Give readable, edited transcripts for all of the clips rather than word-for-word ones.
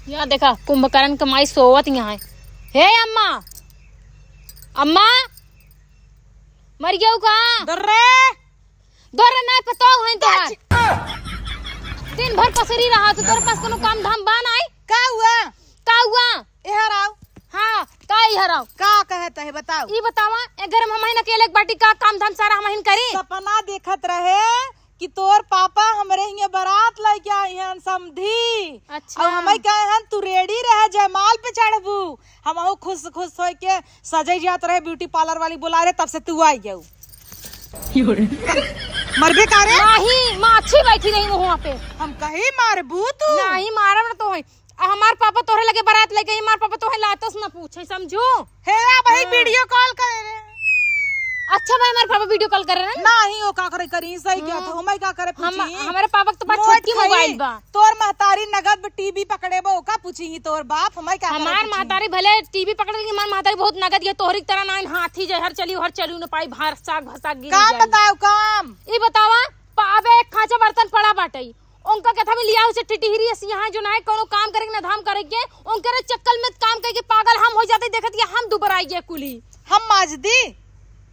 यहाँ देखा कुंभकर्ण कमाई सोवत यहाँ है। हे अम्मा, अम्मा मर गया कहाँ? दर्रे नहीं पता है तो दिन भर पसरी रहा तो तेरे पास कोनो काम धाम बा नहीं? का हुआ? इहर आओ। हाँ का इहर आओ? का कहता है बताओ? ई बतावा ए घर में महीना अकेले एक बाटी का काम धाम सारा हम करी। सपना देखत रहे कि तोर पापा हमरे हिंगे बारात लेके आई हन समधी। अच्छा। और हमें कहे हन तू रेडी रहे जयमाल पे चढ़बू। हम खुश खुश हो के सजे जात रहे ब्यूटी पार्लर वाली बुला रहे तब से तू आई गऊ। मरबे कारे? नहीं माछी बैठी रही वहाँ पे। हम कहीं मारबू तू? नहीं मारब न तो है। हमार पापा तोहरे लगे बारात लेके आई, हमार पापा तोहे लातस न पूछे समझू। हे भाई वीडियो कॉल करे। अच्छा भाई हमारे पापा वीडियो कॉल कर रहे हैं। नहीं वो का करे करी सही क्या था हमें का करे पूछी। हमारे पापा के पास छोटी मोबाइल बा। तोर महतारी नगद टीवी पकड़े बो का पूछी तोर बाप हमें का करे। हमार महतारी भले टीवी पकड़ के हमार महतारी बहुत नगद ये तोहरी की तरह ना हाथी जे हर चली न पाई भार साग भसा गिर जाई। काम बताओ काम। ई बतावा पावे एक खांचा बर्तन पड़ा बाटई उनका कथा में लिया उसे टिटिहरी यहाँ जो ना कोनो काम करे ना धाम करे के उनके चक्कर में काम करके पागल हम हो जाते देखत ये हम दुबर आई गए कुली। हम माजदी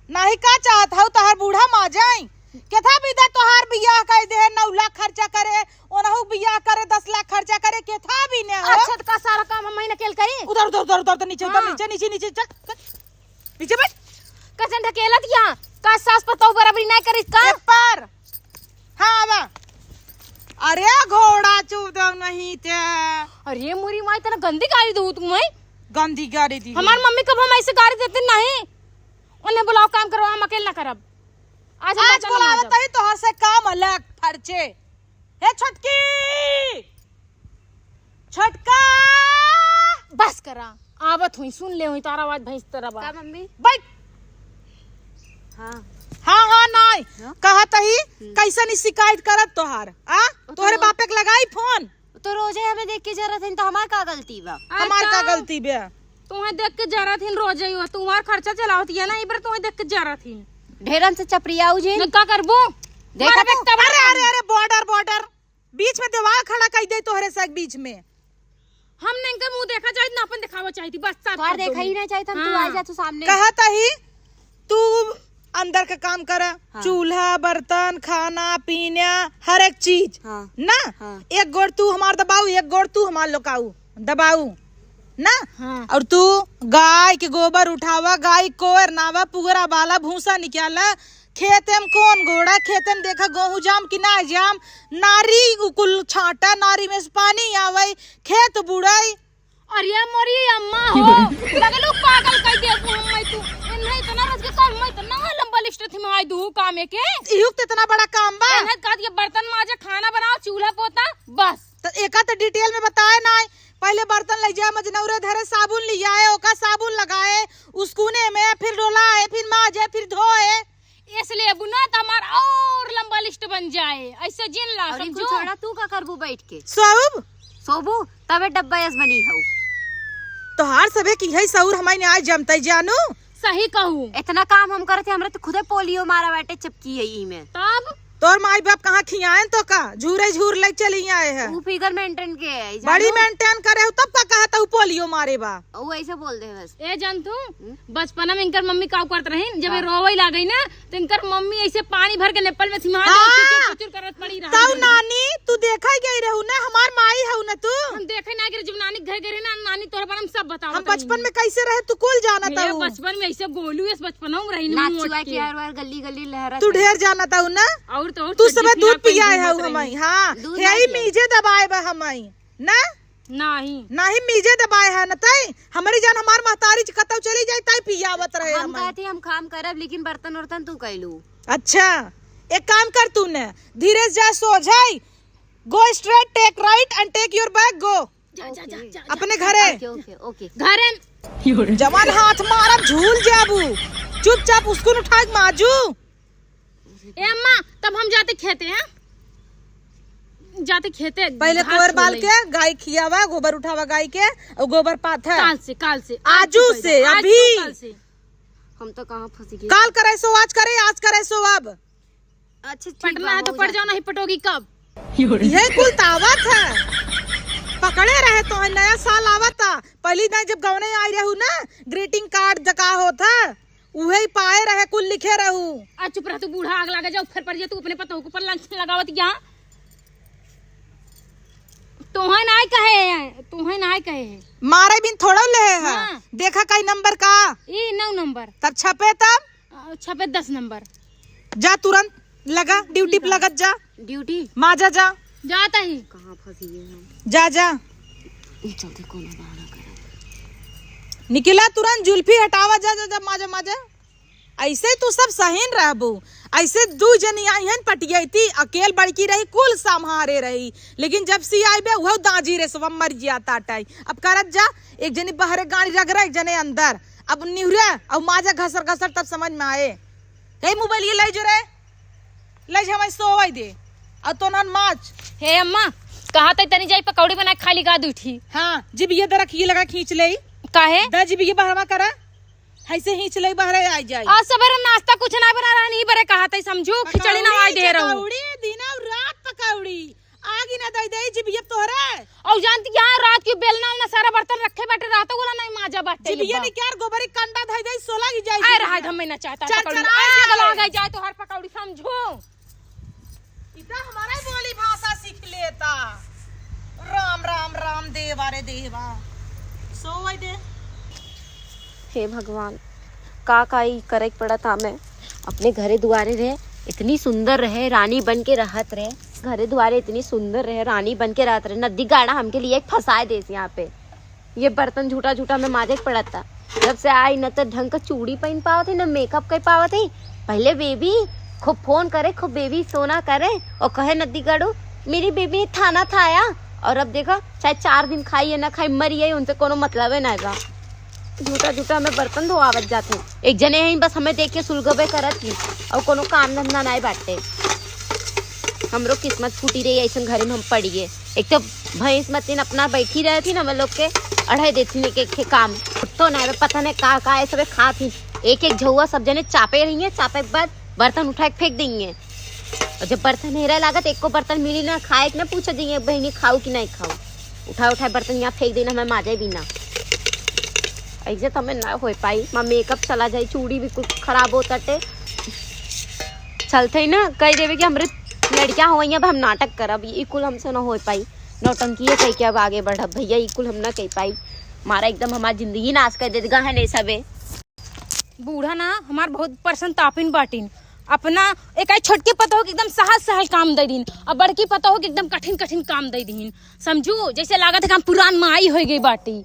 नहीं का चाहत हूँ तोहार बूढ़ा मा जाई केथा विदा तोहार बियाह कर दे 9 लाख खर्चा करे ओनहु बियाह करे 10 लाख खर्चा करे केथा भी ने हो। अच्छा का सारा काम हम महीना केल करी। उधर उधर उधर उधर नीचे उधर नीचे नीचे नीचे चल नीचे बैठ। कसन ढकेलत यहाँ का सास पताऊ बराबरी नहीं करी का पर। हाँ आवा। अरे घोड़ा चुप दो नहीं थे। अरे मुरी माई तना गंदी गाड़ी दू तुम गंदी गाड़ी दी। हमार मम्मी कब हम ऐसे गाड़ी देते नहीं उन्हें बुलाओ काम करो हम अकेले ना करब। आज बुलावत ही तोहर से काम अलग फरचे। हे छोटकी छोटका बस करा आवत हुई सुन ले हुई तारा आवाज भैंस तरह बा। मम्मी बैठ। हाँ हाँ हाँ नहीं कहत ही कैसन शिकायत करत तोहार आ तोहरे बापे के लगाई फोन तो रोजे हमें देख के जरा थे तो हमार का गलती बा? हमार का गलती बे? तुम्हें देख के जरा थी रोज ही हो तुम्हार खर्चा चलावती है ना इबर तुम्हें देख के जरा थी ढेरन से चपरियाऊ जी का करबो देखा तो? अरे अरे अरे बॉर्डर बॉर्डर बीच में दीवार खड़ा कर दे तोहरे से बीच में। हम नहीं का मुंह देखा चाहिए ना अपन दिखावा चाहिए बस साथ तोहार देखा ही ना चाहिए था तू आ जा तू सामने। कहत ही तू अंदर का काम कर। हाँ। चूल्हा बर्तन खाना पीना हर एक चीज। हाँ। ना हाँ। एक गोड़ तू हमार दबाऊ एक गोड़ तू हमार लोकाऊ दबाऊ ना। हाँ। और तू गाय के गोबर उठावा गाय कोर नावा पुगरा बाला भूसा निकाला खेते में कौन घोड़ा खेते में देखा गेहूं जाम कि ना जाम नारी कुल छाटा नारी में से पानी आवे खेत बुड़ाई। अरे मोरी अम्मा हो लगलो पागल कह दे हम तू नहीं इतना रज के काम में इतना लंबा लिस्ट थी मैं आई दू काम के युक्त इतना बड़ा काम बा। मेहनत का ये बर्तन माजे खाना बनाओ चूल्हा पोता बस तो एका तो डिटेल में बताए ना पहले बर्तन ले जाए मजनौरे धरे साबुन लिया है ओका साबुन लगाए उसकुने में फिर डोलाए फिर माजे फिर धोए इसलिए बुना तो हमारा और लंबा लिस्ट बन जाए ऐसे जिन ला समझो। छोड़ा तू का करबू बैठ के सोबू तबे डब्बा यस बनी हूँ तो हार सबे की है सऊर हमारे आज जमते जानू सही कहूँ इतना काम हम करते हमरा तो खुदे पोलियो मारा बैठे चपकी है ई में तब तोर माई बाप कहाँ खियाए तो का झूरे झूर ले चली आए है वो फिगर मेंटेन के है बड़ी मेंटेन करे हो तब का कहता हूँ पोलियो मारे बा वो ऐसे बोल दे बस। ए जान तू बचपना में इनकर मम्मी का करत रही जब रोवे ला गई ना तो इनकर मम्मी ऐसे पानी भर के नेपल में थी चुचुर करत पड़ी रहा। तब नानी तू देखा गई रहू ना हमार माई हूँ ना तू हम देखे ना जब नानी घर गए ना नानी तोहरे बारे में सब बताओ। हम बचपन में कैसे रहे तू कुल जाना था बचपन में ऐसे गोलू इस बचपन में रही नाचुआ की हर गली गली लहरा तू ढेर जाना था ना और तो तू सब दूध पिया है हमारी। हाँ यही मीजे दबाए बा हमारी ना नहीं मीजे दबाए है ना तई हमारी जान हमार महतारी कतौ चली जाए तई पियावत रहे हम कहते हम काम करब लेकिन बर्तन वर्तन तू कैलू। अच्छा एक काम कर तूने धीरे जा सो जाई go straight take right and take your bag go अपने घरे ओके घरे जवान हाथ मारब झूल जाबू चुपचाप उसको उठा के माजू। ए अम्मा तब हम जाते खेते हैं जाते खेते पहले कोर बाल के गाय खियावा गोबर उठावा गाय के और गोबर पाथा काल से आजू से अभी हम तो कहाँ फंसी गई। काल करे सो आज करे सो अब। अच्छा पटना है तो पट जाओ नहीं पटोगी कब यही कुल तावत है पकड़े रहे तो नया साल आवता पहली दिन जब गवने आई रहू ना ग्रीटिंग कार्ड जका होता उहे ही पाए रहे कुल लिखे रहू। आ चुप रह तू बूढ़ा आग लगा जाओ फिर पर तू अपने पतों के ऊपर लंच लगावत यहाँ तुम्हें ना कहे मारे बिन थोड़ा ले है हाँ। देखा कई नंबर का 9 नंबर तब छपे तब छपे 10 नंबर। जा तुरंत लगा ड्यूटी पे लगत जा ड्यूटी माजा जा जाता ही कहाँ फंसी है हम? जा जा चलते कौन बहाना करा निकला तुरंत जुल्फी हटावा जा जा, जा माजा माजा ऐसे तू सब सहीन रहबू ऐसे दू जनी आई हन पटियाई थी अकेल बड़की रही कुल संहारे रही लेकिन जब सी आई बे वह दाजी रे सब मर जियाता टाई अब करत जा एक जनी बाहर गाड़ी रख रहा एक जने अंदर अब निहुरे अब माजा घसर घसर तब समझ में आए कई मोबाइल ये ले जो रे ले जा मैं सोवाई दे और तो नन माच हे अम्मा कहा तनी जाई पकौड़ी बना खाली गा दूठी। हाँ जिब ये दरा खी लगा खींच ले काहे दा जिब ये बहरवा करा ऐसे ही चले बाहर आ जाए आज सवेरे नाश्ता कुछ ना बना रहा नहीं बरे कहा था समझो खिचड़ी ना आई दे रहूं पकौड़ी दिना रात पकौड़ी आगी ना दई दे जिब ये तोहरे और जानती यहाँ रात की बेलना ना सारा बर्तन रखे बैठे रहता बोला नहीं माजा बैठे जिब ये नहीं क्या गोबरी कंडा धई दई सोला की जाए आ रहा हम ना चाहता चल, पकौड़ी चल, आ आग जाए। लग जाए तो हर पकौड़ी समझो इतना हमारा बोली भाषा सीख लेता राम राम राम देवा रे देवा सोवाई दे। हे भगवान का ही करे पड़ा था मैं अपने घरे दुआरे रहे इतनी सुंदर रहे रानी बन के रहत रहे घरे दुआरे इतनी सुंदर रहे रानी बन के रहत रहे नदी गाड़ा हमके लिए एक फंसाए देस यहाँ पे ये बर्तन झूठा झूठा में माजे पड़ा था जब से आई न तो ढंग का चूड़ी पहन पावत है न मेकअप कर पावत है पहले बेबी खूब फोन करे खूब बेबी सोना करे और कहे नदी गाड़ू मेरी बेबी ने खाना खाया और अब देखा चाहे 4 दिन खाई है ना खाई मरी है उनसे कोनो मतलब है ना झूठा झूठा में बर्तन धोआवत जाते एक जने ही बस हमें देख के सुलगबे करत थी और कोनो काम धंधा नहीं बांटते हमरो किस्मत फूटी रही ऐसा घरे में हम पड़िए एक तो भैंस मतीन अपना बैठी रहे थी ना हम लोग के अढ़ाई देती नहीं के काम तो ना पता नहीं का है सब खा थी एक झुआ सब जने चापे रही है चापे के बाद बर्तन उठा के फेंक देंगे और जब बर्तन नहीं रह लागत एक को बर्तन मिली ना खाए ना पूछ देंगे बहनी खाऊ कि नहीं खाऊ उठा बर्तन यहाँ फेंक देना हमें माजे भी ना ऐसे तो हमें ना हो पाई माँ मेकअप चला जाए चूड़ी भी कुछ खराब होता टे चलते ही ना कह देवे कि हमारे लड़कियां हो अब हम नाटक करब इकुल हमसे ना हो पाई नौटंकी है कह के अब आगे बढ़ब भैया इकुल हम ना कह पाई मारा एकदम हमारी जिंदगी नाश कर देगा है नहीं सबे बूढ़ा ना हमार बहुत पर्सन तापिन बाटिन अपना एक छोटके पता हो कि एकदम सहज सहज काम दे दिन और बड़की पता हो कि एकदम कठिन कठिन काम दे दिन समझू जैसे लागत है कि हम पुरान माई हो गई बाटी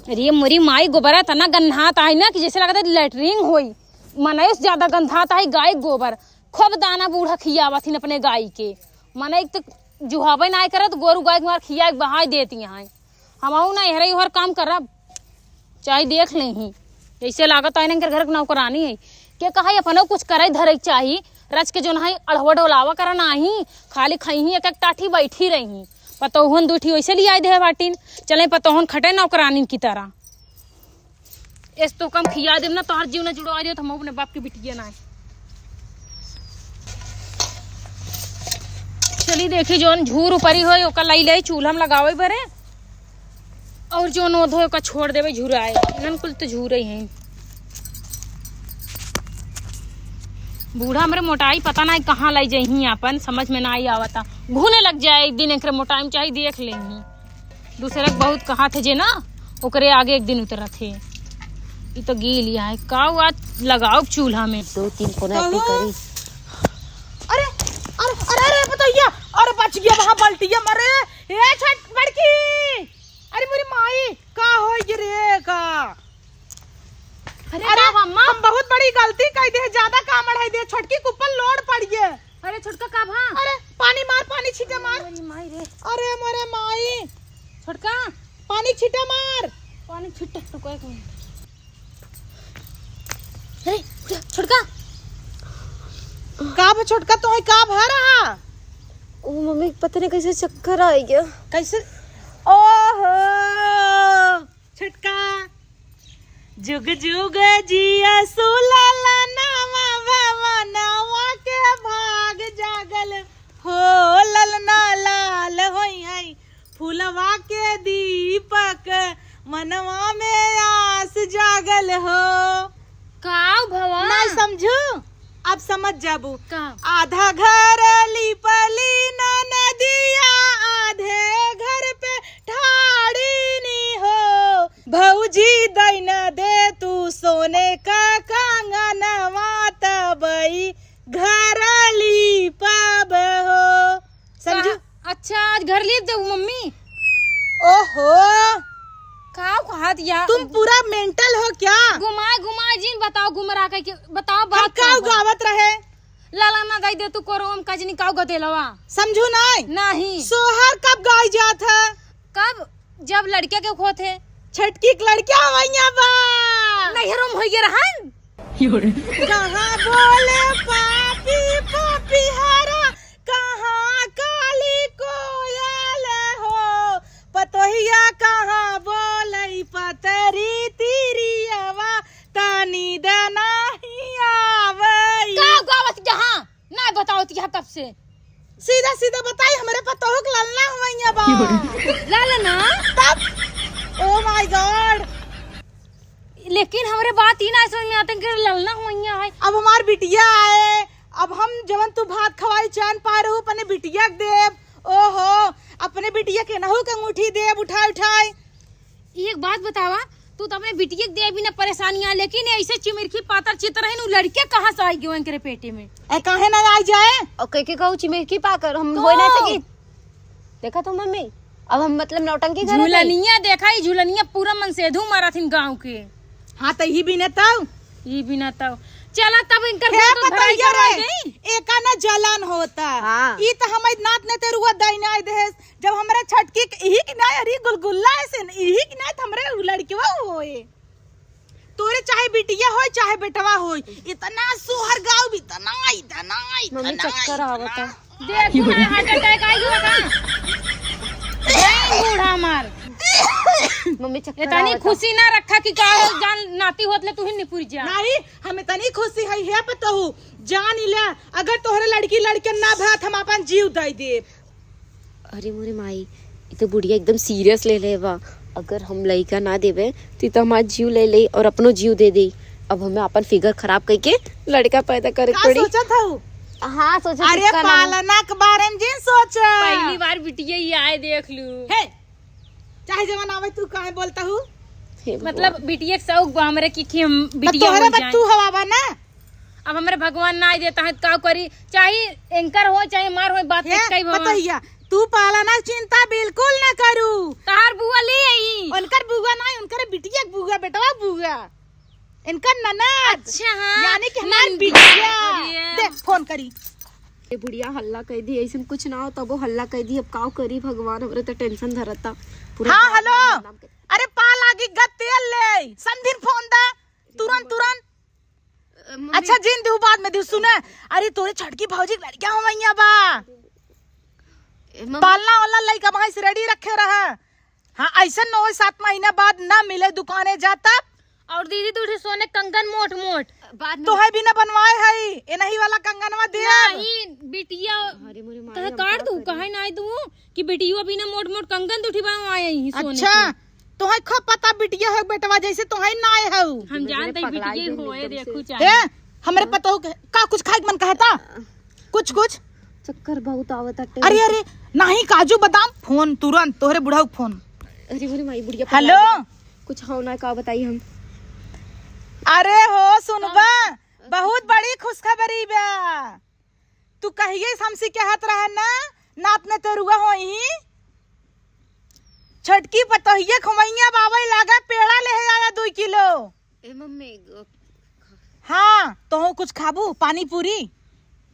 अरे मोरी माई गोबरा तना गंधात आई ना कि जैसे लगता है लेटरिन होई मने से ज्यादा गंधात आई गाय गोबर खूब दाना बूढ़ा खियावत थी अपने गाय के मने एक तो जुहावे ना करत गोरू गाय मार खिया बहा देती हैं हम ना यहरे हर काम करब चाहे देख ले ही ऐसे लागत है ना घर नौकरानी है के कहा अपनो कुछ करे धरे चाहिए रच के जो ना अड़वा डोलावा करा नाही खाली खही एक टाठी बैठी रही पतोहन दूठी वैसे लिए आए दे बाटिन चले पतोहन खटे नौकरानी की तरह इस तो कम खिया देम ना तोहर जीव न जुड़ो आ तो हम अपने बाप की बिटिया ना चली देखी जोन झूर ऊपरी हो ओका लाई ले चूल्हा में लगावे बरे और जो नोध हो ओका छोड़ देवे झुराए इनन कुल तो झूरे ही हैं बूढ़ा मेरे मोटाई पता ना कहाँ लाई जाही अपन समझ में ना आई आवता घूने लग जाए एक दिन एक मोटाई में चाहिए देख लेही दूसरे बहुत कहा थे जे ना ओकरे आगे एक दिन उतरा थे ये तो गी लिया है का आज लगाओ चूल्हा में 2-3 कोना करी अरे अरे अरे अरे बताइए अरे बच गया वहां बाल्टिया मरे ए छट बड़की अरे मेरी माई का हो रे का अरे अम्मा हम बहुत बड़ी गलती कर दे ज्यादा काम बढ़ाई दे छोटकी कुपन लोड पड़ गए अरे छोटका का भा अरे पानी मार पानी छीटे मार मेरी माई रे अरे मोरे माई छोटका पानी छीटे मार पानी छिट रुको एक मिनट अरे छोटका का छोटका तो है का भा रहा ओ मम्मी पता नहीं कैसे चक्कर आ गया कैसे ओहो छटका जुग जुग जिया सुलाला नामा बाबा नावा के भाग जागल हो ललना लाल होई है फूलवा मनवा में आस जागल हो। का भवा नहीं समझू, अब समझ जाबू। का आधा घर लिपली ना नदिया, आधे घर पे ठाड़ी नी हो। भौजी दैन दे तू सोने का कंगनवा, तबई घर लिपब हो। समझू? अच्छा आज घर लीप दे मम्मी। ओहो, का कहा दिया तुम पूरा मेंटल हो क्या? घुमा जीन बताओ, घुमरा के बताओ हम बात काऊ गावत रहे। लाला ना दाई दे तू कोरोम कजनी काऊ गतेलवा। समझू नहीं? नहीं। सोहर कब गाय जात है? कब? जब लड़के के खो थे। छटकी के लड़किया वैया बा नहीं रोम हो गया रहन। कहाँ बोले पापी पापी हरा, कहाँ काली कोयल हो। पतोहिया कहाँ बोले पतरी तिरियवा, तनी देना ही आवई। का गावत जहां ना बताओ तिया कब से। सीधा सीधा बताई, हमरे पतोह के ललना हुआ बा। लाला ना तब ओ माय गॉड, लेकिन हमरे बात ही ना समझ में आते कि ललना हुआ है। अब हमार बिटिया आए, अब हम जवन तू भात खवाई चान पा रहू अपने बिटिया के देव। ओहो, अपने बिटिया के नहू के अंगूठी देव उठाए उठाए। एक बात बतावा, तू तो अपने बिटिया के दे भी ना परेशानियां, लेकिन ऐसे चिमिरखी पातर चित्र है लड़के कहाँ से आई गयो इनके पेटे में। ए काहे ना आई जाए? और कह के कहू चिमेकी पाकर हम तो हो ना सकी। देखा तो मम्मी, अब हम मतलब नौटंकी कर झूलनिया देखा ही, झूलनिया पूरा मन से धू मारा थी गाँव के। हाँ तो ही भी न तब ये भी ना तब चला तब इनकर हे फोटो भराई पतैया करवा रे, गई। एका ना जलन होता। हाँ। ई तो हमई नात ने तेरुआ दैना दे, जब हमरा छटकी इही की ना अरी गुलगुल्ला ऐसे इही की ना हमरे लड़कीवा होए। तोरे चाहे बिटिया होय चाहे बेटवा होय, इतना सोहर गाँव भी इतना मम्मी चक्कर आवता। देखो ना हार्ट अटैक आई गयो बूढ़ा मार। मम्मी चक्कर इतनी आवता। खुशी ना रखा कि का हो जान नाती होतले तू ही निपुर जा। नहीं, हम इतनी खुशी है पतहू जान ले, अगर तोहरे लड़की लड़के ना भात हम अपन जीव दे दे। अरे मोरे माई, ये तो बुढ़िया एकदम सीरियस ले ले बा। अगर हम लड़का ना देवे तो हमारा जीव ले ले और अपनो जीव दे दे। अब हमें अपन फिगर खराब करके लड़का पैदा करे का पड़ी। सोचा था? हाँ सोचा। अरे पालना के बारे में जिन सोचा। पहली बार बिटिया ही आए देख लू। हे, चाहे जवान आवे तू काहे बोलता हूँ? मतलब बिटिया के शौक बा हमरे की हम बिटिया तोहरे हो बस जाए। तू हवा बा ना। अब हमारे भगवान ना देता है तो का करी, चाहे एंकर हो चाहे मार हो, बात हे, कई भगवान। पतैया तू पालना चिंता बिल्कुल न करू। तार बुआ ले आई। उनकर बुआ नहीं, उनकर बिटिया के बुआ, बेटवा बुआ, इनकर ननद। अच्छा हाँ, यानी कि हमारी नंदी। बिटिया। अरे। दे फोन करी। ये बुढ़िया हल्ला कह दी, ऐसा कुछ ना हो तब वो हल्ला कह दी। अब का करी भगवान, हमरे तो टेंशन धरता पूरा। हाँ हेलो, अरे पा लागी ग तेल ले, संधिन फोन दा तुरंत तुरंत। अच्छा जिन दू बाद में दू सुने। अरे तोरे छटकी भौजी के लड़कियां होवैया बा, पालना वाला लड़का भैंस रेडी रखे रहा। हाँ ऐसा 9-7 महीना बाद ना मिले दुकाने जाता। और दीदी दूसरे सोने कंगन मोट मोट बाद में तो है भी ना बनवाए है, ए नहीं वाला कंगनवा दे। नहीं बिटिया अरे मोरे माई, कहे काट दू कहे ना दू कि बिटिया भी ना मोट मोट कंगन दूठी बनवाए ही सोने अच्छा तो है खा पता बिटिया है बेटवा जैसे तो है ना है। हम जानते हैं बिटिया होए देखू हे चाहे। हमरे पता हो का कुछ खाए मन कहता कुछ कुछ। चक्कर बहुत आवता। अरे अरे नहीं काजू बादाम, फोन तुरंत तोहरे बुढ़ा फोन। अरे मोरे माई बुढ़िया हेलो, कुछ हो ना का बताई हम। अरे हो सुनबा, बहुत बड़ी खुशखबरी बा। तू कहिए हमसे कहत रहा ना नात ने तेरुआ होई, छटकी पतोहिया खमैया बाबा लागा पेड़ा ले आया 2 किलो। ए मम्मी हाँ तो कुछ खाबू, पानी पूरी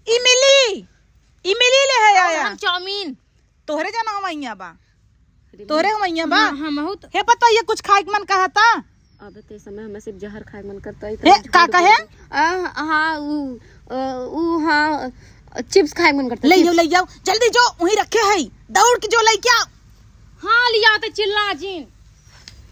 इमली ले आया। हम चाउमीन तोहरे जाना हमैया बा, तोहरे हमैया बा। हाँ बहुत हे पता ये कुछ खाए के मन कहता। अब ते समय हमें सिर्फ जहर खाए मन करता है। हे का कहे? हाँ ऊ हाँ चिप्स खाए मन करता। ले जाओ जल्दी जो वहीं रखे है, दौड़ के जो ले क्या। हाँ लिया तो चिल्ला जीन।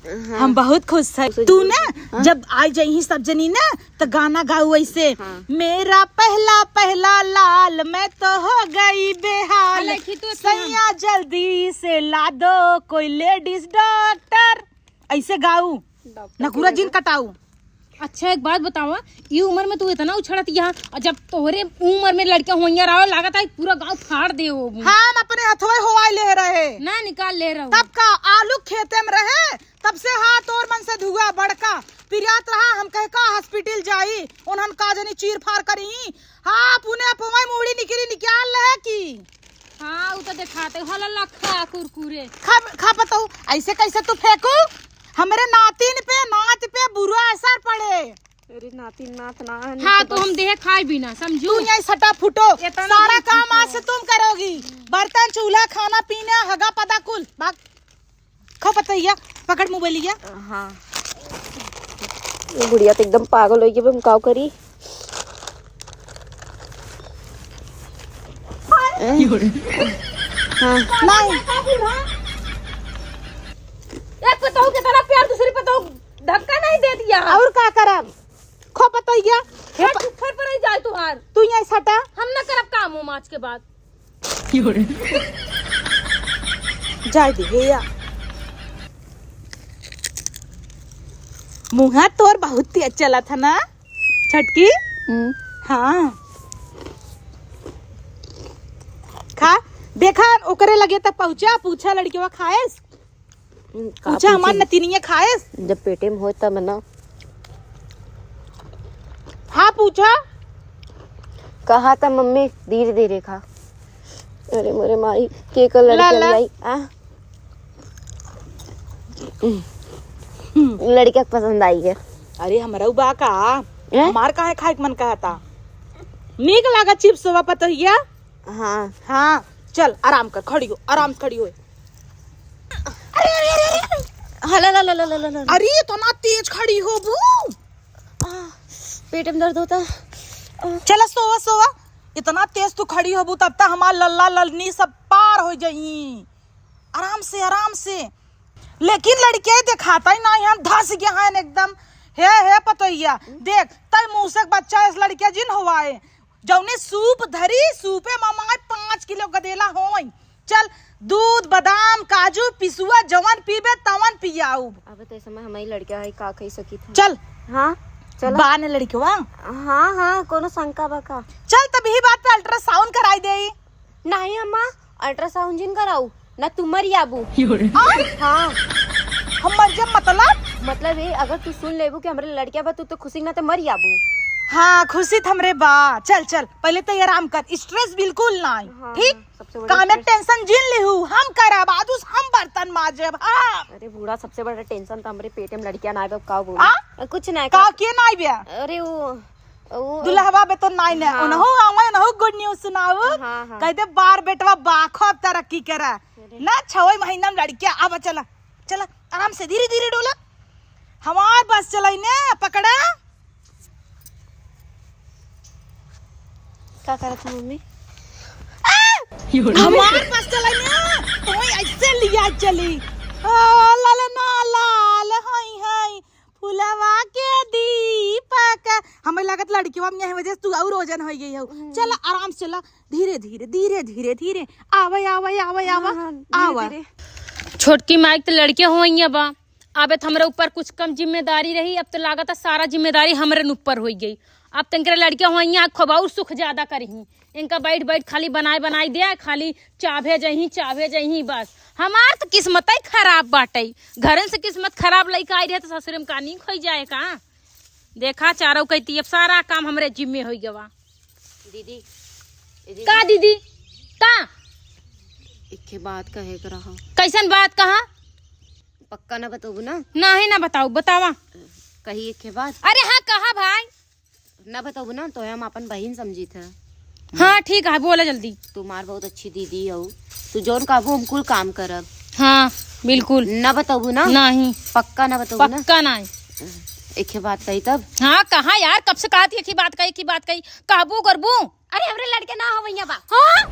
हाँ। हम बहुत खुश है। तू ना जब आ जाई सब जनी ना तो गाना गाऊ ऐसे। हाँ। मेरा पहला पहला लाल मैं तो हो गई बेहाल, अले खितो सैया जल्दी से ला दो कोई लेडीज डॉक्टर। ऐसे गाऊ नकुरा जिन कटाऊ। अच्छा एक बात बतावा, ये उम्र में तू इतना उछड़त यहाँ, और जब तोहरे उम्र में लड़कियां होइया रहो लागत है पूरा गांव फाड़ दे वो। हम अपने हथवे होवाई ले रहे ना निकाल ले रहा तब का आलू खेते में रहे, तब से हाथ और मन से धुआ बड़का पिरियात रहा। हम कह का हॉस्पिटल जाई उन्हन का जनी चीर फाड़ करी। हाँ पुणे पवाई मुड़ी निकली निकाल ले की। हाँ वो तो दिखाते हला लखा कुरकुरे खा बताऊ ऐसे कैसे तू फेंकू, हमारे नातिन पे नात पे बुरा असर पड़े। अरे नाती नात ना। हाँ तो हम देह खाए भी ना समझू। तू यही सटा फुटो, सारा काम आज से तुम करोगी, बर्तन चूल्हा खाना पीना हगा पदा कुल भाग। खो पतैया पकड़ मोबाइलिया। हाँ ये बुढ़िया तो एकदम पागल हो गई, हम काव करी। हाँ नहीं एक पताऊ के तरह प्यार, दूसरी पताऊ धक्का नहीं दे दिया। और का करब, खो पतैया फर पर ही जाए तुहार। तू यही सटा। हम न करब काम हो माच के बाद। जाए दे या मुँह तोर बहुत तेज चला था ना छटकी। हाँ खा देखा ओकरे लगे तक पहुँचा, पूछा लड़कियों खाएस, पूछा हमार नतीनिया खाएस। जब पेटे में हो तब ना। हाँ पूछा कहा था मम्मी धीरे धीरे खा। अरे मोरे माई के का लड़की आई आ लड़किया पसंद आई है। अरे हमारा बा का हैं? हमार काहे खाए के मन कहता, नीक लागा चिप्स होवा पतोहिया। हाँ हाँ चल आराम कर, खड़ी हो आराम से खड़ी हो। हला ला ला ला ला ला। अरे तो ना तेज खड़ी हो बू, पेट में दर्द होता। चला सोवा सोवा, इतना तेज तू खड़ी हो बू तब तक हमार लल्ला ललनी सब पार हो जाई। आराम से आराम से। लेकिन लड़के दिखाता ही नहीं, हम धस गए हैं एकदम। हे पतोहिया देख तय मुँह से बच्चा इस लड़के जिन हुआए जौने सूप धरी सूपे मामाए 5 किलो गदेला होई। चल दूध बादाम काजू पिसुआ जवन पीबे तवन पियाऊ। अब तो समय हमारी लड़किया है का कही सकी था। चल हाँ चलो बाने लड़किवा। हाँ हाँ कोनो शंका बका। चल तभी बात पे अल्ट्रासाउंड कराई दे। नहीं अम्मा अल्ट्रासाउंड जिन कराऊ ना तुम्हारी आबू। हाँ हम मर जब मतलब ये अगर तू सुन लेबू कि हमारे लड़किया बा तू तो खुशी ना तो मर आबू। हाँ खुशी थमरे बा। चल चल पहले तो आराम कर, स्ट्रेस बिल्कुल नहीं। हाँ, ठीक सबसे बड़ा काम टेंशन जिन लेहू हम करब, आदुस हम बर्तन माजब। हाँ अरे बूढ़ा सबसे बड़ा टेंशन तो हमारे पेट में लड़कियां ना आए का बोल कुछ नहीं का के नहीं बिया। अरे वो दुल्हवा बे तो नहीं ने उनहु आवे उनहु गुड न्यूज सुनाऊ। हाँ। कहते बार बेटवा बाखब तरक्की करा ना 6 महीना में लड़किया। अब चला चला आराम से धीरे धीरे डोला, हमार बस चलाई ने पकड़ा। क्या कर रहा मम्मी? हमार बस चलाई ने तो ऐसे लिया चली। लाल ना लाल हाय हाय फुलवा के दीपक। हमें लागत लड़कियों में यही वजह से तू और रोजन हो गई हो। चल आराम से चला धीरे धीरे धीरे धीरे धीरे आवा आवा आवा आवा आवा। छोटकी माइक तो लड़के हो बा, अब हमारे ऊपर कुछ कम जिम्मेदारी रही, अब तो लागत है सारा जिम्मेदारी हमारे ऊपर हो गई। अब तक लड़कियां हुई खबाऊ सुख ज्यादा करी, इनका बैठ बैठ खाली बनाई दे, खाली चाभे जही बस। हमार तो किस्मत ही खराब बाटे, घरन से किस्मत खराब लड़का आई रहे तो ससुर में कानी खोई जाए का। देखा चारों कहती अब सारा काम हमरे जिम्मे हो गवा। दीदी का दीदी का एक बात कहे कर रहा कैसन बात कहा? पक्का ना बताओ ना? नहीं ना बताओ, बतावा कही एक बात। अरे हाँ कहा भाई ना बताओ ना तो हम अपन बहन समझी थे। हाँ ठीक है बोला जल्दी। तुम्हार बहुत अच्छी दीदी हो, तू जौन कहबो हम कुल काम करब। हाँ बिल्कुल ना बताओ ना? नहीं पक्का ना बताओ ना? पक्का नहीं। एक बात कही तब। हाँ कहा यार, कब से कहा थी एक ही बात कही कहबू करबू। अरे हमरे लड़के ना हो भैया बा। हाँ?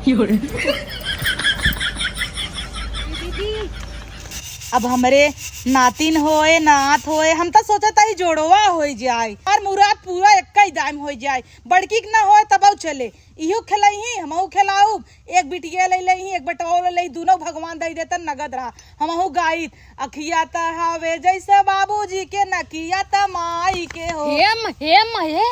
दीदी अब हमरे नातिन होए नात होए हम तो सोचता ही जोड़वा हो जाए और मुराद पूरा एक ही दाम हो जाए। बड़की के ना होए तब चले इहो खेलई ही हमहू खेलाऊ एक बिटिया ले लई एक बटवा ले लई दोनों भगवान दे देता नगद रहा हमहू गाई अखिया त हवे जैसे बाबूजी के नकिया त माई के हो। हे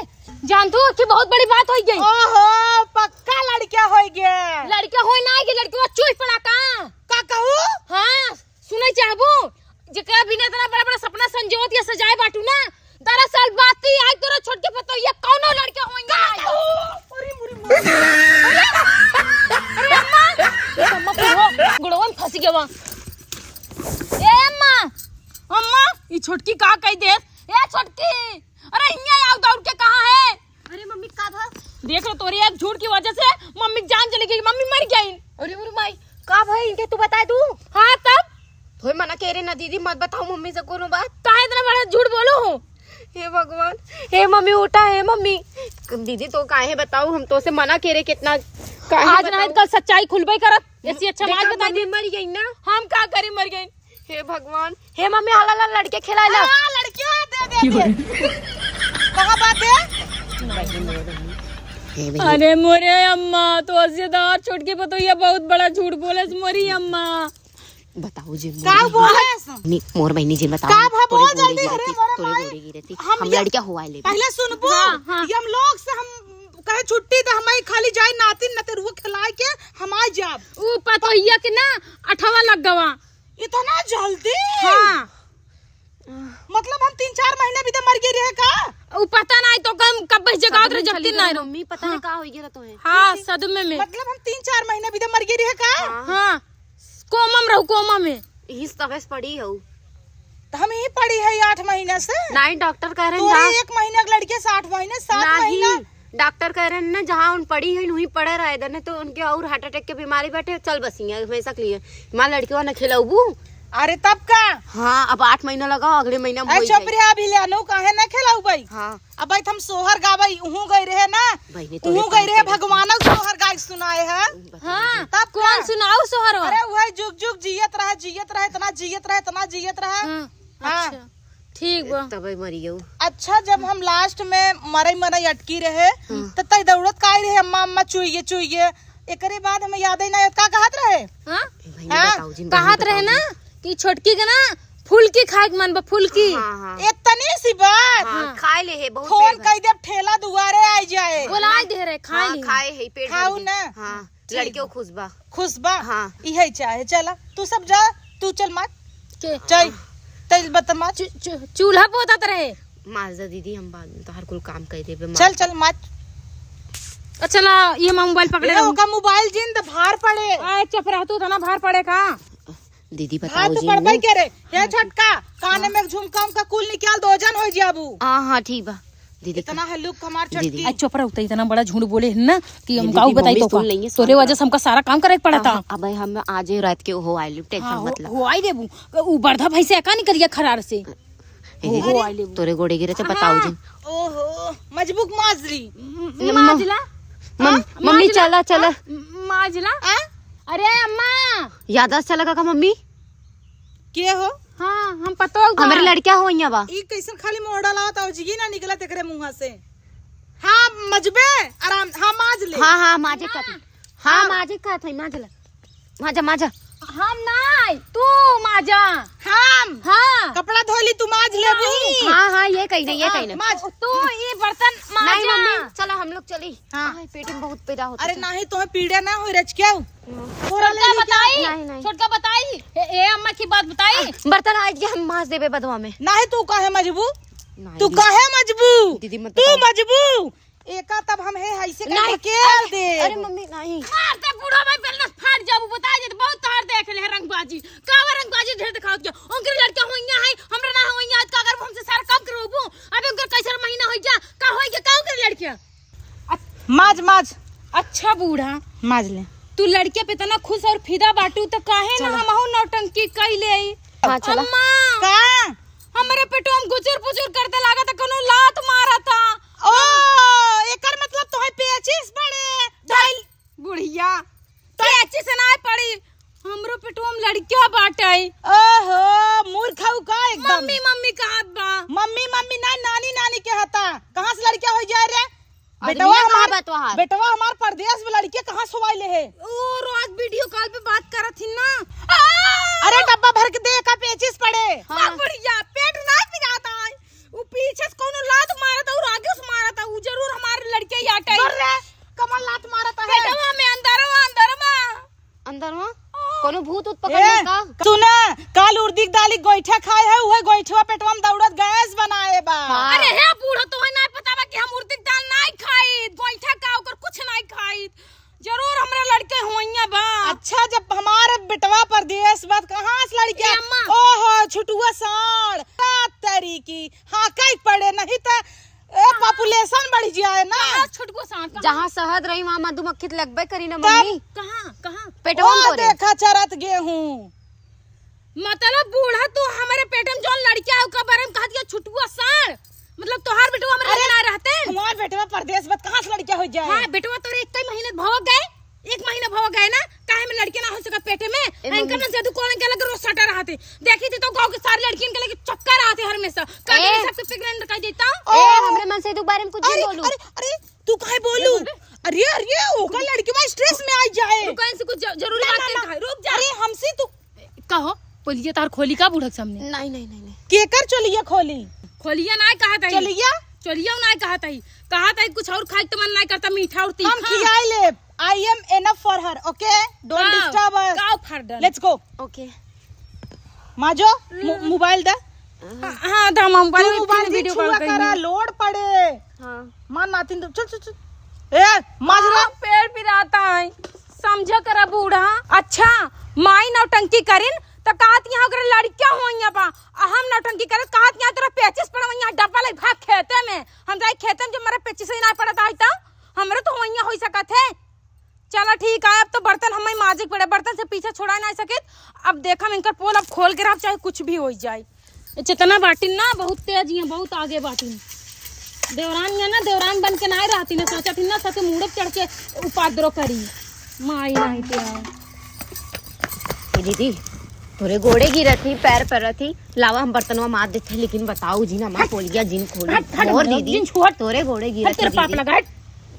जानतू कि बहुत बड़ी बात हो गई। ओहो पक्का लड़का हो गया। लड़का होई ना कि लड़की चूस पड़ा का कहू। हां सुनै चाहबू जेकरा बिना इतना बड़ा बड़ा सपना संजोत या सजाए बाटू ना दरअसल बात ही आज तोरा छोट के पतो ये कौनो लड़का होंगे। अरे अम्मा गुड़वा में फंस गया। ए अम्मा अम्मा ये छोटकी का कह दे। ए छोटकी अरे हिया आओ दौड़ के कहां है। अरे मम्मी का था देख लो तोरी एक झूठ की वजह से मम्मी की जान चली गई मम्मी मर गई। अरे माई का भाई इनके तू बता दू। हां तब थोड़ी मना कह रहे ना दीदी मत बताओ मम्मी से कोनो बात। काहे इतना बड़ा झूठ बोलो हो। हे भगवान हे मम्मी उठा है मम्मी। दीदी तो काहे बताऊ हम तो से मना कह रहे कितना आज ना कल सच्चाई खुलबे करत ऐसी अच्छा बात बता दी। मर गई ना हम का करी मर गई। हे भगवान हे मम्मी हाला लड़के खिला ला। हां लड़कियों दे कहां बात है। अरे मोरे अम्मा तो अज़ेदार छोटके पतो ये बहुत बड़ा झूठ बोले मोरी अम्मा। बताओ जी का बोले मोर बहनी जी बताओ का बोल जल्दी। अरे तोरे गोड़ी गिरती हम लड़का हुआ ले पहले सुनबो ये हम लोग से हम कहे छुट्टी तो हमारी खाली जाए नातिन नते रुआ खिलाए के हम आ जाब ऊ पतोहिया के ना 8वां लग गवा इतना जल्दी। हां मतलब हम 3-4 महीने भी तो मर गए रहे का। ऊ पता नहीं तो कब जगह रे जब दिन नहीं मम्मी पता नहीं का हो गया तो है। हां सदमे में मतलब हम 3-4 महीने भी तो मर गए रहे का। हां कोमा में रहू कोमा में इस तबस पड़ी हो तो हम ही पड़ी है 8 महीने से। नहीं डॉक्टर कह रहे तो हैं 1 महीने के लड़के 60 महीने 7 महीना डॉक्टर कह रहे हैं ना जहाँ उन पड़ी है वहीं पड़े रहे इधर तो उनके और हार्ट अटैक के बीमारी बैठे चल बसी हमेशा के लिए मां लड़कियों ने खिलाऊ। अरे तब का हाँ अब 8 महीना लगा अगले महीना में चोपरिया अभी ले आनो काहे ना खिलाऊ भाई। हाँ अब भाई हम सोहर गावई उहू गई रहे ना उहू गई रहे भगवानों सोहर गाय सुनाए है। हां तब कौन सुनाओ सोहर। अरे वही जुग जुग जियत रहे इतना जियत रहे। हां अच्छा ठीक बा तब मरी गयो। अच्छा जब हम लास्ट में मरई अटकी रहे त तई दौड़त काई रहे अम्मा अम्मा चुइए एकरे बाद हमें याद ही ना का कहत रहे। हां कहत रहे ना कि छोटकी के ना फुलकी खाए के मन बा फुलकी। इतनी सी बात खाए ले है बहुत फोन कई दे ठेला दुआरे आ जाए बोलाई दे रहे खाए ली खाए है पेट खाऊ ना। हां लड़कियों खुशबा खुशबा हाँ यही चाहे चला तू सब जा तू चल मत के चल तल बतमा चूल्हा पोतात रहे माजा दीदी हम बाद में तो हर कुल काम कर देबे। चल मत अच्छा ला ये मोबाइल पकड़े का मोबाइल जिन द भार पड़े आए चुप रह तू तना भार पड़े का। दीदी बताओ हाँ तो जी पड़बई करे हे झटका काने में झुमका का कुल निकाल दो जन हो जाबू। हां ठीक बा दीदी इतना हल्लुक हमार छटकी। आज चुप रह इतना बड़ा झूठ बोले है ना कि हम गाँव दीदी, बताई तो सुन लेंगे, तोरे वजह से हमका सारा काम करे पड़ा था। अब हम आज रात के हो आइलू टेंशन मतलब हो आई देबू ऊ बर्धा भाई से का नहीं करिया खरार से हो आई लेबू तोरे गोड़े गिरे से बताओ जी। ओहो मजबूक माजरी माजला मम्मी चला चला माजला। अरे अम्मा याददाश्त चला का मम्मी के हो। हाँ हम पतो हमारे लड़किया हो बा ई कैसन खाली मोड़ा लावत हो जी ना निकला तेरे मुंह से। हाँ मजबे आराम हाँ माज ले। हाँ माजे का हाँ माजे का था माजा माजा हम नहीं तू माजा हम हाँ कपड़ा धोली तू माज लेबू। हाँ ये कहीं नहीं ये कहीं नहीं माज तू ये बर्तन नहीं माजा। मम्मी चलो हम लोग चली। हाँ पेट में बहुत पीड़ा होता अरे नहीं तुम्हें पीड़ा ना हो रच क्या छोटका बताई नहीं। छोटका बताई ए अम्मा की बात बताई बर्तन आज के हम माज देबे बदवा में। नहीं तू काहे मजबू नहीं तू काहे मजबू दीदी मत तू मजबू एका तब हम है ऐसे नहीं। के दे। अरे मम्मी नहीं मार दे बूढ़ा भाई पहले फाड़ जाबू बता दे बहुत तार देख ले रंगबाजी कावा रंगबाजी ढेर दिखाओ के उनके लड़का होइया है हमरा ना होइया आज का अगर हमसे सारा काम करबू अबे उनका कैसा महीना हो जा का होई के काऊ के लड़किया माज अच्छा बूढ़ा माज ले तू लड़के पे इतना खुश और फिदा बाटू तो काहे ना हमहु नौटंकी कैले आई। हाँ चला अम्मा का हमरे पेटो में गुजर पुजर करते लागत कोनो लात मारा था। ओ एकर मतलब तोहे पेचिस पड़े डाल बुढ़िया तो अच्छी से ना पड़ी हमरो पेटवा में लड़किया बाटे। ओहो मूर्खऊ का एकदम। मम्मी मम्मी कहत बा। मम्मी मम्मी ना नानी नानी के हता। कहाँ से लड़किया हो जाए रे? बेटवा हमार परदेश में लड़किया कहाँ सोवाइले है? ओ रोज वीडियो कॉल पे बात करत थी ना। अरे डब्बा भर के दे का पेचिस पड़े। हाँ। बढ़िया पेट ना पिराता है। वो पीछे से कोनो लात मारता और आगे से मारता। वो जरूर हमारे लड़के याटे। रे कमल लात मारता है। पेटवा में अंदरवा कोनो भूत उत पकड़ने का। सुना काल उर्दी दाली गोईठा खाए है उहे गोईठवा पेटवा में दौड़त गैस बनाए बा। अरे हे बूढ़ो तो ना पता बा कि हम उर्दी दाल नहीं खाई। गोईठा का ओकर कुछ नहीं खाई। जरूर हमरा लड़के होइया बा। अच्छा जब हमारे बेटवा परदेश बात कहाँ से लड़किया? ओहो छुटुआ साड़ तरी की। हाँ कई पड़े नहीं तो पॉपुलेशन बढ़ जाए ना। छुटको सांड जहाँ शहद रही वहाँ मधुमक्खी लगबे करी ना मम्मी। कहाँ पेटवा में देखा चरत गेहूं। मतलब बूढ़ा तू हमारे पेट में जो लड़किया का बारे में कह दिया छुटुआ साड़। मतलब तोहार बेटवा हमारे ना रहते। हमार बेटवा परदेश बात कहाँ से लड़किया हो जाए? हाँ बेटवा तोरे एक महीने भव गए। 1 महीना भव गए ना। काहे में लड़के ना हो सकत पेटे में। इनका ना जादू कोन के लगे रोज सटा रहते। देखी थी तो गांव के सारे लड़कियन के लगे चक्कर आते हर हमेशा। कभी सबसे प्रेग्नेंट कर देता। हमरे मन से तू बारे में कुछ नहीं बोलू। अरे तू काहे बोलू? अरे ओका लड़की में स्ट्रेस में आ जाए। तू कहीं से कुछ जरूरी बात कह। रुक जा। अरे हमसे तू कहो बोलिए तार खोली का बूढ़ा सामने। नहीं केकर चलिए खोली? खोलिया ना कहा था। चलिया ना कहा था कुछ और खाए तो मन नहीं करता मीठा और तीखा। हम खियाई ले। I am enough for her, okay? Don't disturb us. Cow pardon. Let's go. Okay. माजो मोबाइल दे। हाँ दा मोबाइल में मोबाइल वीडियो कॉल करा लोड पड़े। हाँ मान नातिन चल ए माजरा पेड़ पिराता है समझ कर बूढ़ा। अच्छा माई नौटंकी करिन तो कहत यहाँ कर लड़किया होइया बा। हम नौटंकी करे कहत यहाँ तेरा पेचिस पड़ा यहाँ डब्बा ले भाग खेते में। हम जाए खेते में जो मेरा पेचिस ही ना पड़ता है तो हमरे तो होइया हो सकत है। चलो ठीक है अब तो बर्तन हमें माजिक पड़े। बर्तन से पीछे छोड़ा नहीं सके। अब देखा हम इनका पोल अब खोल के रख चाहे कुछ भी हो जाए। जितना बाटिन ना बहुत तेज है बहुत आगे बाटिन। देवरान या ना देवरान बन के नहीं रहती ना सोचा थी ना सके मुड़े चढ़ के उपद्रव करी माई नहीं तो दीदी तोरे गोड़े गिरा थी पैर पर थी लावा हम बर्तनवा मार देते। लेकिन बताओ जी ना माँ खोल गया जिन खोली और दीदी तोरे गोड़े गिरा तेरे पाप लगा।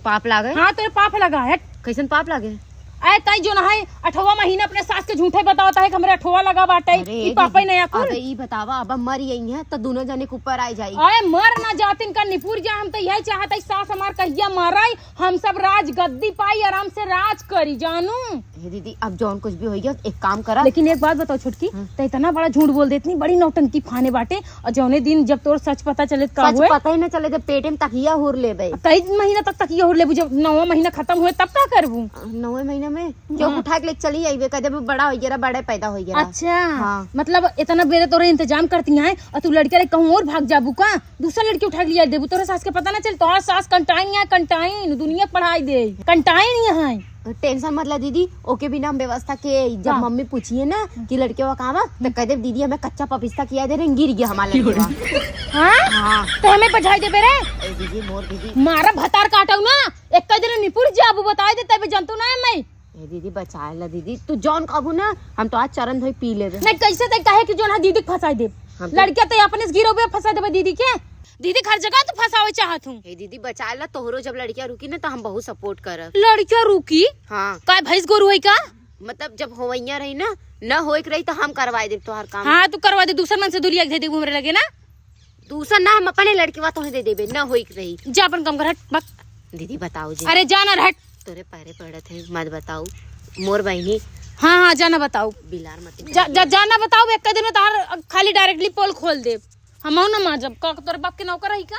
पाप लागे? हाँ तेरे पाप लगा है। कैसन पाप लागे? ऐ तई जो ना है 8वां महीना अपने सास के झूठे बतावता है कि हमरे 8वां लगा बाटे ई पापा ही नहीं कुल। अबे ई बतावा अब मर यही है तो दोनों जने के ऊपर आ जाई। अरे मर ना जातिन का निपुर जा। हम तो यही चाहत है सास हमार कहिया मराई हम सब राज गद्दी पाई आराम से राज करी जानू। हे दीदी अब जौन कुछ भी हो गया एक काम करा। लेकिन एक बात बताओ छुटकी तो इतना बड़ा झूठ बोल दे इतनी बड़ी नौटंकी फाने बाटे और जौने दिन जब तोर सच पता चले का हुए पता ही ना चले जब पेटे में तकिया हुर लेबे। कई महीना तक तकिया हुर लेबू। जब 9वां महीना खत्म हुए तब क्या करबू? 9वें महीने में जो उठा के ले चली आईबे कदे बड़ा हो गया बड़े पैदा हो गया। अच्छा हाँ। मतलब इतना बेरे तोरे इंतजाम करती हैं और तू लड़के रे कहूं और भाग जाबू का दूसरा लड़की उठा के लिया देबू। तोरे सास के पता ना चल तोहर सास कंटाइन या कंटाइन दुनिया पढ़ाई दे कंटाइन यहाँ। टेंशन मत ला दीदी ओके बिना हम व्यवस्था के जब मम्मी पूछिए ना कि लड़के वो कहाँ तो कह दे दीदी हमें कच्चा पपिस्ता किया दे रहे गिर गया हमारे लड़के। हाँ तो हमें बजाई दे बेरे दीदी मोर दीदी मारा भतार काटू ना एक दिन निपुर जाबू बताई दे तब जंतु ना मैं दीदी बचाए ला दीदी तू जौन काबू ना हम तो आज चरण धोई पी ले नहीं कैसे तक कहे कि जो ना दीदी फंसाई दे लड़के तो अपने गिरो पे फंसा देबे दीदी के। दीदी हर जगह तो फंसावे चाहत हूँ। दीदी बचाए ला तोहरो जब लड़कियां रुकी ना तो हम बहुत सपोर्ट करब। लड़कियां रुकी? हाँ का भैंस गोरू है का? मतलब जब होवैया रही ना न होए रही तो हम करवाए दे तोहर काम। हाँ तू करवा दे दूसरा मन से दुलिया दे दे हमरे लगे ना। दूसरा ना हम अपने लड़की वा तो दे देबे न होई रही। जा अपन काम कर हट बक। दीदी बताओ जी। अरे जाना हट तोरे पैरे पड़त है मत बताओ मोर बहनी। हाँ हाँ जाना बताओ बिलार मत जाना बताओ एक दिन में तार खाली डायरेक्टली पोल खोल दे हम ना माँ जब तोरे बाप के नौकर रही का।